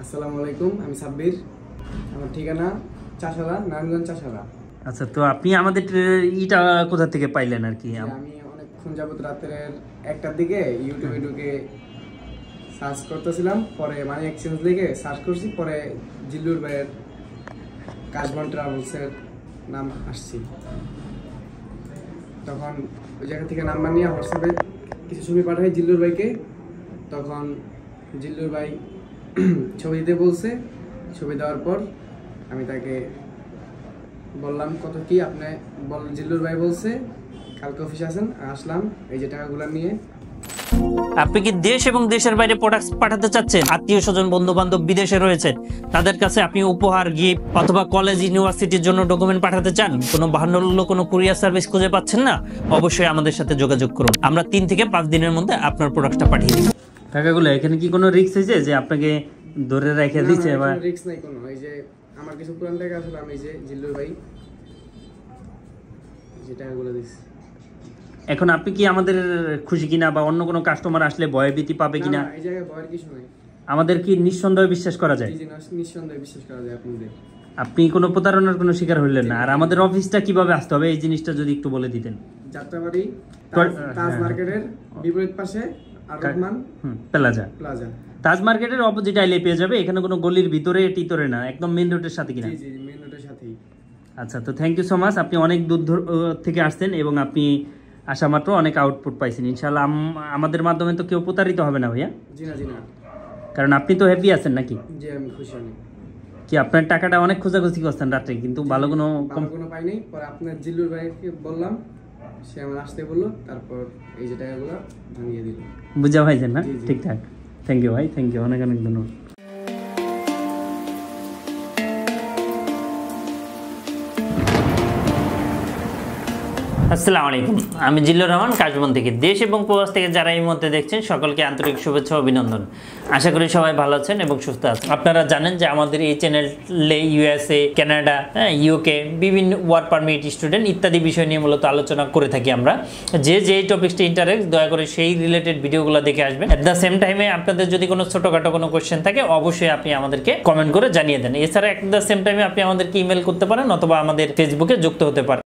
আসসালামু আলাইকুম, আমি সাব্বির। আমার ঠিকানা চাষারা, নারায়ণগঞ্জ চাষারা। আচ্ছা, তো আপনি আমাদের ইটা কোথা থেকে পাইলেন আর কি? আমি অনেকক্ষণ যাবত রাতের 1টার দিকে ইউটিউবে ঢুকে সার্চ করতেছিলাম, পরে মানি এক্সচেঞ্জ লিখে সার্চ করছি, পরে জিল্লুর ভাইয়ের কাশবন ট্রাভেলসের নাম আসছি। তখন ওই জায়গা থেকে নাম্বার নিয়ে হোয়াটসঅ্যাপে কিছু ছবি পাঠাই জিল্লুর ভাইকে। তখন জিল্লুর ভাই ছবি দিতে বলছে। ছবি দেওয়ার পর আমি তাকে বললাম কত কি, আপনি জিল্লুর ভাই বলছে কালকে অফিসে আসেন। আসলাম এই যে টাকাগুলো নিয়ে। আপনি কি দেশ এবং দেশের বাইরে প্রোডাক্টস পাঠাতে চাচ্ছেন? আত্মীয় স্বজন, বন্ধু বান্ধব বিদেশে রয়েছে, তাদের কাছে আপনি উপহার, গিফট অথবা কলেজ, ইউনিভার্সিটির জন্য ডকুমেন্ট পাঠাতে চান, কোনো বাহান্ন কোনো কুরিয়ার সার্ভিস খুঁজে পাচ্ছেন না? অবশ্যই আমাদের সাথে যোগাযোগ করুন। আমরা 3 থেকে 5 দিনের মধ্যে আপনার প্রোডাক্টটা পাঠিয়ে দিব। টাকাগুলো এখানে কি কোনো রিস্ক হয়েছে যে আপনাকে ধরে রেখে দিয়েছে? রিস্ক নাই কোনো। এই যে আমার কিছু পুরান টাকা আসলে আমি যে জিল্লুর ভাই যে টাকাগুলো দিচ্ছি। এখন আপনি কি আমাদের খুশি কিনা, বা অন্য কোনো কাস্টমার আসলে ভয়ভীতি পাবে কিনা? এই জায়গায় ভয়ের কিছু নাই। আমাদের কি নিঃসন্দেহে বিশ্বাস করা যায়? জি, নিঃসন্দেহে বিশ্বাস করা যায় আপনাদের। আপনি কোনো প্রতারণার কোনো শিকার হইলেন না। আর আমাদের অফিসটা কিভাবে আসতে হবে এই জিনিসটা যদি একটু বলে দিতেন। যাত্রাবাড়ি তাজ মার্কেটের বিপরীত পাশে আর রহমান প্লাজা। প্লাজা তাজ মার্কেটের অপোজিট আইলে পেয়ে যাবে। এখানে কোনো গলির ভিতরে টিতরে না, একদম মেইন রোডের সাথে কিনা? জি জি, মেইন রোডের সাথেই। আচ্ছা, তো থ্যাংক ইউ সো মাচ। আপনি অনেক দূর থেকে আসছেন এবং আপনি আসা মাত্র অনেক আউটপুট পাইছেন। ইনশাআল্লাহ আমাদের মাধ্যমে তো কেউ প্রতারিত হবে না ভাইয়া? জি না, জি না। কারণ আপনি তো হ্যাপি আছেন নাকি? জি, আমি খুশি অনেক। কি আপনার টাকাটা অনেক খোঁজাখুঁজি করছেন রাত্রে, কিন্তু ভালো কোনো পাই নাই। পরে আপনার জিল্লুর ভাইকে বললাম, সে আমার আসতে বললো, তারপর এই যে টাকাগুলো ভাঙিয়ে দিল। বুঝা পাইছেন না? ঠিকঠাক। থ্যাংক ইউ ভাই, থ্যাংক ইউ, অনেক অনেক ধন্যবাদ। আসসালামু আলাইকুম, আমি জিল্লুর রহমান কাশবন থেকে। দেশ এবং প্রবাস থেকে যারা এই মুহূর্তে দেখছেন সকলকে আন্তরিক শুভেচ্ছা অভিনন্দন। আশা করি সবাই ভালো আছেন এবং সুস্থ আছেন। আপনারা জানেন যে আমাদের এই চ্যানেলে USA, কানাডা, UK বিভিন্ন ওয়ার্ক পারমিট, স্টুডেন্ট ইত্যাদি বিষয় নিয়ে মূলত আলোচনা করে থাকি আমরা। যে টপিকসটি ইন্টারেস্ট, দয়া করে সেই রিলেটেড ভিডিওগুলো দেখে আসবেন। অ্যাট দ্য সেম টাইমে আপনাদের যদি কোনো ছোটোখাটো কোনো কোয়েশ্চেন থাকে অবশ্যই আপনি আমাদেরকে কমেন্ট করে জানিয়ে দেন। এছাড়া অ্যাট দ্য সেম টাইমে আপনি আমাদেরকে ইমেল করতে পারেন অথবা আমাদের ফেসবুকে যুক্ত হতে পারেন।